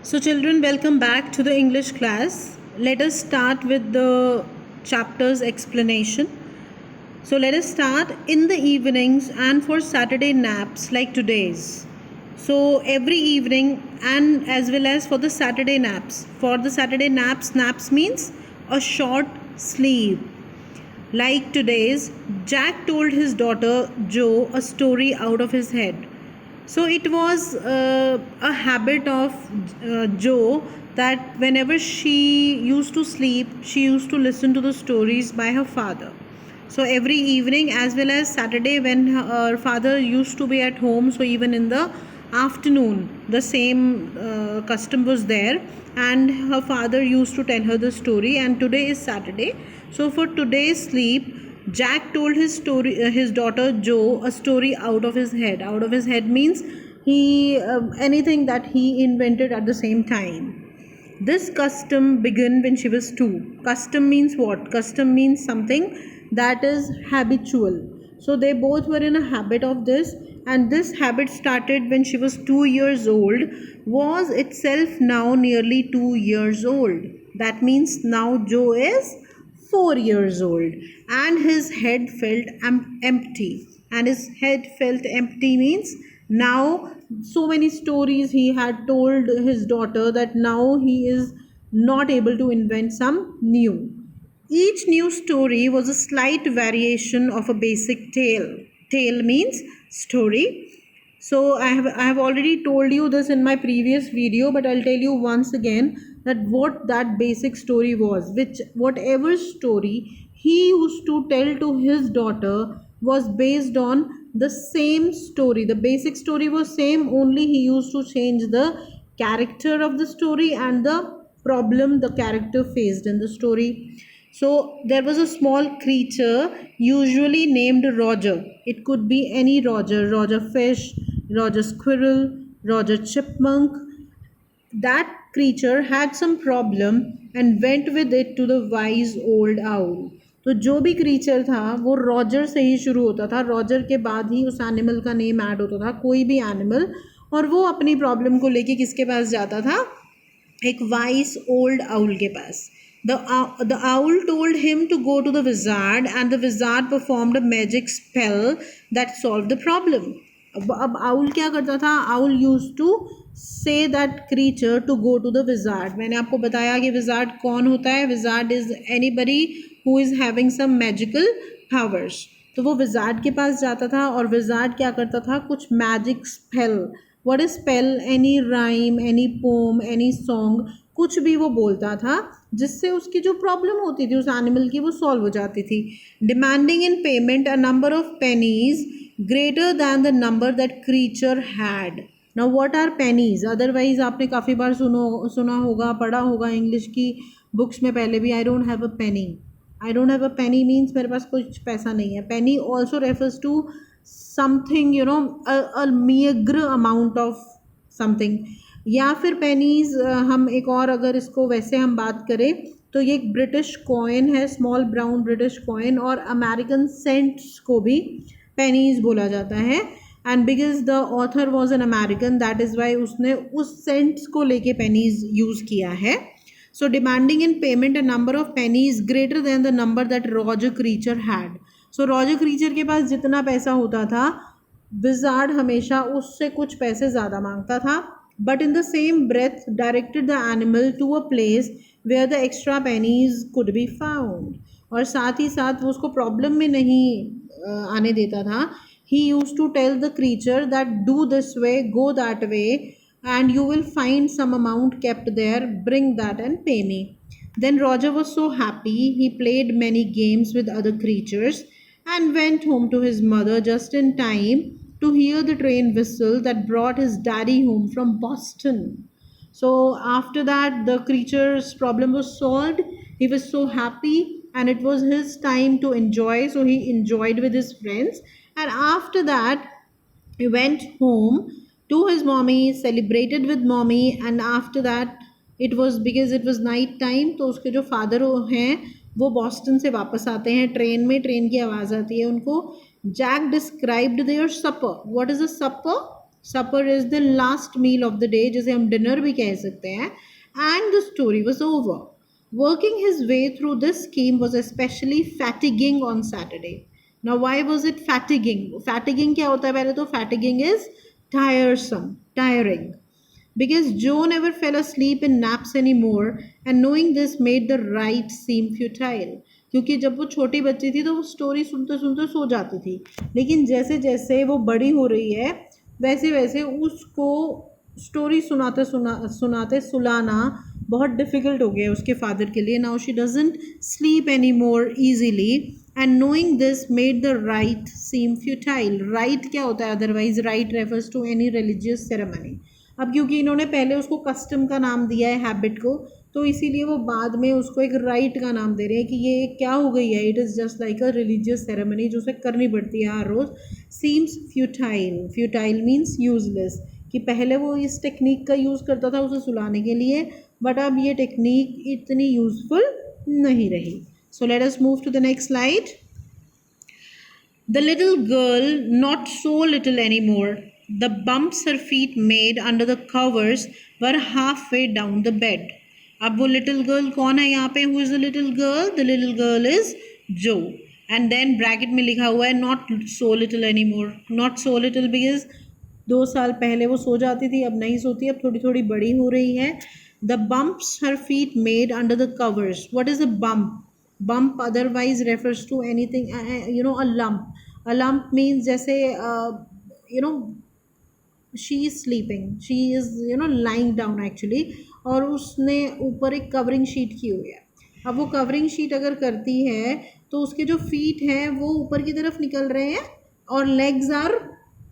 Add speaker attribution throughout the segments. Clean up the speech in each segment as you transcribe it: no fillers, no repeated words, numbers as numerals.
Speaker 1: So, children, welcome back to the English class. Let us start with the chapter's explanation. So, let us start in the evenings and for Saturday naps like today's. So, every evening and as well as for the Saturday naps. For the Saturday naps means a short sleep. Like today's, Jack told his daughter Jo a story out of his head. So it was a habit of Jo that whenever she used to sleep, she used to listen to the stories by her father. So every evening as well as Saturday, when her father used to be at home, so even in the afternoon, the same custom was there, and her father used to tell her the story. And today is Saturday, so for today's sleep, Jack told his daughter Jo a story out of his head. Out of his head means he anything that he invented at the same time. This custom began when she was 2. Custom means what? Custom means something that is habitual. So they both were in a habit of this, and this habit started when she was 2 years old, was itself now nearly 2 years old. That means now Joe is 4 years old, and his head felt empty. And his head felt empty means now so many stories he had told his daughter that now he is not able to invent some new. Each new story was a slight variation of a basic tale. Tale means story. So I have already told you this in my previous video, but I'll tell you once again that what that basic story was. Which whatever story he used to tell to his daughter was based on the same story. The basic story was same, only he used to change the character of the story and the problem the character faced in the story. So there was a small creature usually named Roger. It could be any Roger, Roger Fish, Roger Squirrel, Roger Chipmunk. That creature had some problem and went with it to the wise old owl. तो जो भी creature था वो Roger से ही शुरू होता था, Roger के बाद ही उस एनिमल का नेम ऐड होता था, कोई भी एनिमल, और वो अपनी प्रॉब्लम को लेके किसके पास जाता था? एक वाइस ओल्ड आउल के पास. The owl told him to go to the wizard, and the wizard performed a magic spell that solved the problem. अब आउल क्या करता था? Owl used to say that creature to go to the wizard. मैंने आपको बताया कि wizard कौन होता है. Wizard is anybody who is having some magical powers. तो वो विजार्ड के पास जाता था और विजार्ड क्या करता था? कुछ magic spell. What is spell? Any rhyme, any poem, any song, कुछ भी वो बोलता था जिससे उसकी जो प्रॉब्लम होती थी उस एनिमल की वो सॉल्व हो जाती थी. Demanding in payment a number of pennies greater than the number that creature had. Now what are pennies? Otherwise आपने काफ़ी बार सुना होगा, पढ़ा होगा इंग्लिश की बुक्स में पहले भी. I don't have a penny. I don't have a penny means मेरे पास कुछ पैसा नहीं है. Penny also refers to something, you know, a meagre amount of something. या फिर पेनीज हम एक और अगर इसको वैसे हम बात करें तो ये एक ब्रिटिश कॉइन है, स्मॉल ब्राउन ब्रिटिश कॉइन, और अमेरिकन सेंट्स को भी पेनीज बोला जाता है. And because the author was an American, that is why उसने उस सेंट्स को लेके पेनीज यूज़ किया है. सो demanding in payment a number of pennies greater than the number that Roger creature had. So Roger creature के पास जितना पैसा होता था, विजार्ड हमेशा उससे कुछ पैसे ज़्यादा मांगता था, but in the same breath directed the animal to a place where the extra pennies could be found. और साथ ही साथ वो उसको प्रॉब्लम में नहीं आने देता था. He used to tell the creature that do this way, go that way, and you will find some amount kept there, bring that and pay me. Then Roger was so happy, he played many games with other creatures and went home to his mother just in time to hear the train whistle that brought his daddy home from Boston. So after that, the creature's problem was solved. He was so happy, and it was his time to enjoy. So he enjoyed with his friends, and after that, he went home to his mommy, celebrated with mommy, and after that, it was because it was night time. तो उसके जो father हैं वो Boston से वापस आते हैं train में. ट्रेन की आवाज़ आती है उनको. Jack described their supper. What is a supper? supper is the last meal of the day, जिसे हम dinner भी कह सकते हैं, and the story was over. Working his way through this scheme was especially fatiguing on Saturday. Now, why was it fatiguing? Fatiguing क्या होता है? पहले तो fatiguing is tiresome, tiring. Because Joe never fell asleep in naps anymore, and knowing this made the ride seem futile. क्योंकि जब वो छोटी बच्ची थी तो वो स्टोरी सुनते सुनते सो जाती थी, लेकिन जैसे जैसे वो बड़ी हो रही है वैसे वैसे उसको स्टोरी सुनाते सुलाना बहुत डिफ़िकल्ट हो गया है उसके फादर के लिए. Now she doesn't sleep any more easily, and knowing this made the rite seem futile. Rite क्या होता है otherwise? Rite refers to any religious ceremony. अब क्योंकि इन्होंने पहले उसको कस्टम का नाम दिया है, हैबिट को, तो इसीलिए वो बाद में उसको एक राइट का नाम दे रहे हैं कि ये क्या हो गई है. It is just like a religious ceremony जो उसे करनी पड़ती है हर रोज़. Seems futile. Futile means useless. कि पहले वो इस टेक्निक का यूज़ करता था उसे सुलाने के लिए, बट अब ये टेक्निक इतनी यूज़फुल नहीं रही. So let us move to the next slide. The little girl, not so little anymore, the bumps her feet made under the covers were halfway down the bed. अब वो little girl कौन है यहाँ पे? Who is the little girl? The little girl is Joe. And then bracket में लिखा हुआ है not so little anymore. Not so little because 2 साल पहले वो सो जाती थी, अब नहीं सोती, अब थोड़ी थोड़ी बड़ी हो रही है. The bumps her feet made under the covers. What is a bump? Bump otherwise refers to anything, a lump. A lump means जैसे she is sleeping, she is lying down actually, और उसने ऊपर एक कवरिंग शीट की हुई है. अब वो कवरिंग शीट अगर करती है तो उसके जो फीट हैं वो ऊपर की तरफ निकल रहे हैं और लेग्स आर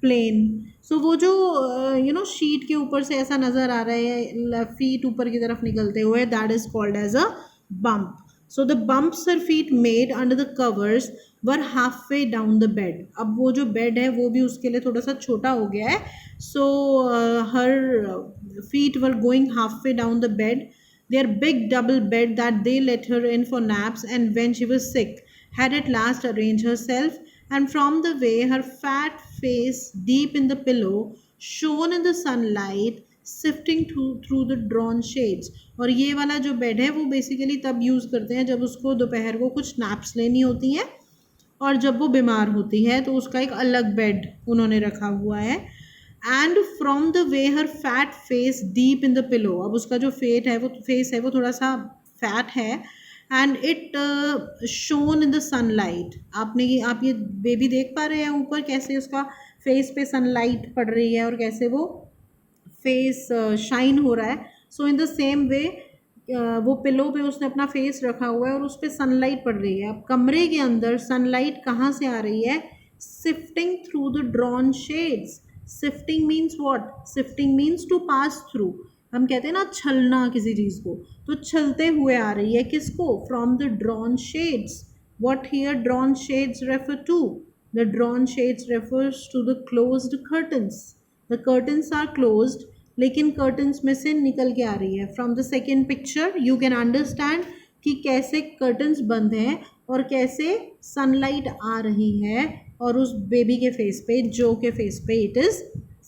Speaker 1: प्लेन. सो वो जो शीट के ऊपर से ऐसा नज़र आ रहा है, फीट ऊपर की तरफ निकलते हुए, that is called as a bump. So the bumps her feet made under the covers were halfway down the bed. अब वो जो बेड है वो भी उसके लिए थोड़ा सा छोटा हो गया है. So her feet were going halfway down the bed. Their big double bed that they let her in for naps and when she was sick had at last arranged herself, and from the way her fat face deep in the pillow shone in the sunlight sifting through the drawn shades. और ये वाला जो bed है वो basically तब use करते हैं जब उसको दोपहर को कुछ नैप्स लेनी होती हैं, और जब वो बीमार होती है तो उसका एक अलग बेड उन्होंने रखा हुआ है. And from the way her fat face deep in the pillow. अब उसका जो फेस है वो थोड़ा सा फैट है. And it shown in the sunlight. आप ये बेबी देख पा रहे हैं ऊपर कैसे उसका फेस पे सनलाइट पड़ रही है और कैसे वो फेस शाइन हो रहा है. सो इन द सेम वे वो पिलो पे उसने अपना फेस रखा हुआ है और उस पर सनलाइट पड़ रही है. अब कमरे के अंदर सनलाइट कहाँ से आ रही है? Sifting through the drawn shades. Sifting means what? Sifting means to pass through. हम कहते हैं ना छलना किसी चीज़ को, तो छलते हुए आ रही है. किसको? From the drawn shades. What here drawn shades refer to? The drawn shades refers to the closed curtains. The curtains are closed, लेकिन कर्टन्स में से निकल के आ रही है. From the second picture you can understand कि कैसे कर्टन्स बंद हैं और कैसे सनलाइट आ रही है, और उस बेबी के फेस पे, जो के फेस पे, it is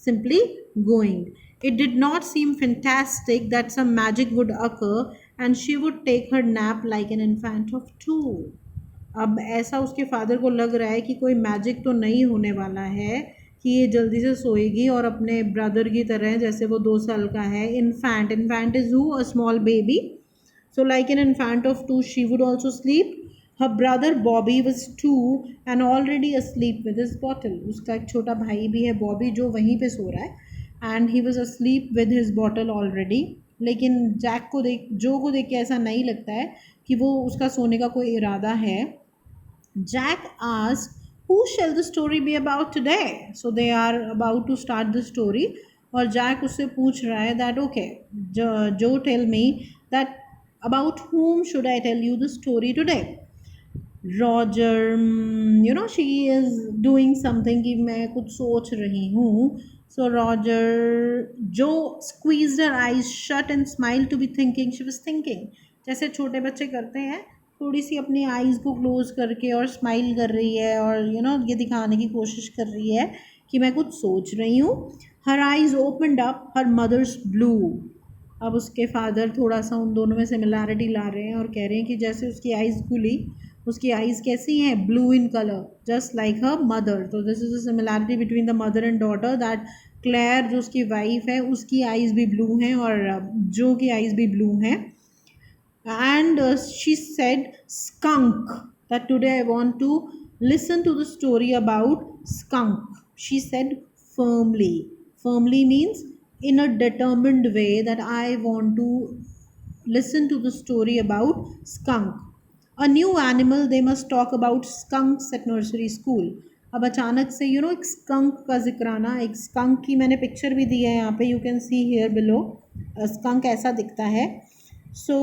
Speaker 1: simply going. It did not seem fantastic that some magic would occur and she would take her nap like an infant of 2. अब ऐसा उसके फादर को लग रहा है कि कोई मैजिक तो नहीं होने वाला है कि ये जल्दी से सोएगी और अपने ब्रदर की तरह, जैसे वो 2 साल का है. Infant is who? A small baby. So like an infant of 2 she would also sleep. Her brother Bobby was 2 and already asleep with his bottle. उसका एक छोटा भाई भी है बॉबी जो वहीं पे सो रहा है, and he was asleep with his bottle already. लेकिन जो को देख के ऐसा नहीं लगता है कि वो उसका सोने का कोई इरादा है. Jack asked, who shall the story be about today? So they are about to start the story. और जैक उससे पूछ रहा है that okay, Joe tell me that about whom should I tell you the story today? Roger, she is doing something कि मैं कुछ सोच रही हूँ. So Joe squeezed her eyes shut and smiled to be thinking she was thinking. जैसे छोटे बच्चे करते हैं, थोड़ी सी अपनी आईज़ को क्लोज करके और स्माइल कर रही है और ये दिखाने की कोशिश कर रही है कि मैं कुछ सोच रही हूँ. Her eyes opened up her mother's blue. अब उसके फादर थोड़ा सा उन दोनों में सिमिलैरिटी ला रहे हैं और कह रहे हैं कि जैसे उसकी आइज़ खुली, उसकी आइज़ कैसी हैं, blue in colour just like her mother. तो this is a similarity between the mother and daughter, that Claire जो उसकी वाइफ है उसकी आइज़ भी ब्लू हैं और जो की आइज़ भी ब्लू हैं। And she said skunk, that today I want to listen to the story about skunk. She said firmly. Firmly means in a determined way, that I want to listen to the story about skunk. A new animal, they must talk about skunks at nursery school. अब अचानक से एक skunk का जिक्र आना। एक skunk की मैंने पिक्चर भी दी है यहाँ पे, you can see here below. skunk ऐसा दिखता है। So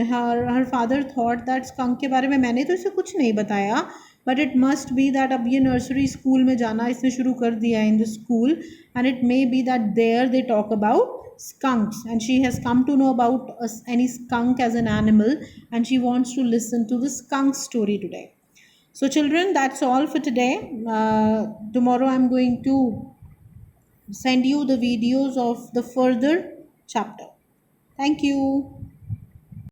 Speaker 1: her father thought that skunk के बारे में मैंने तो इसे कुछ नहीं बताया, but it must be that अब ये नर्सरी स्कूल में जाना इसने शुरू कर दिया in the school, and it may be that there they talk about skunks, and she has come to know about any skunk as an animal, and she wants to listen to the skunk story today. So children, that's all for today. Tomorrow I'm going to send you the videos of the further chapter. Thank you.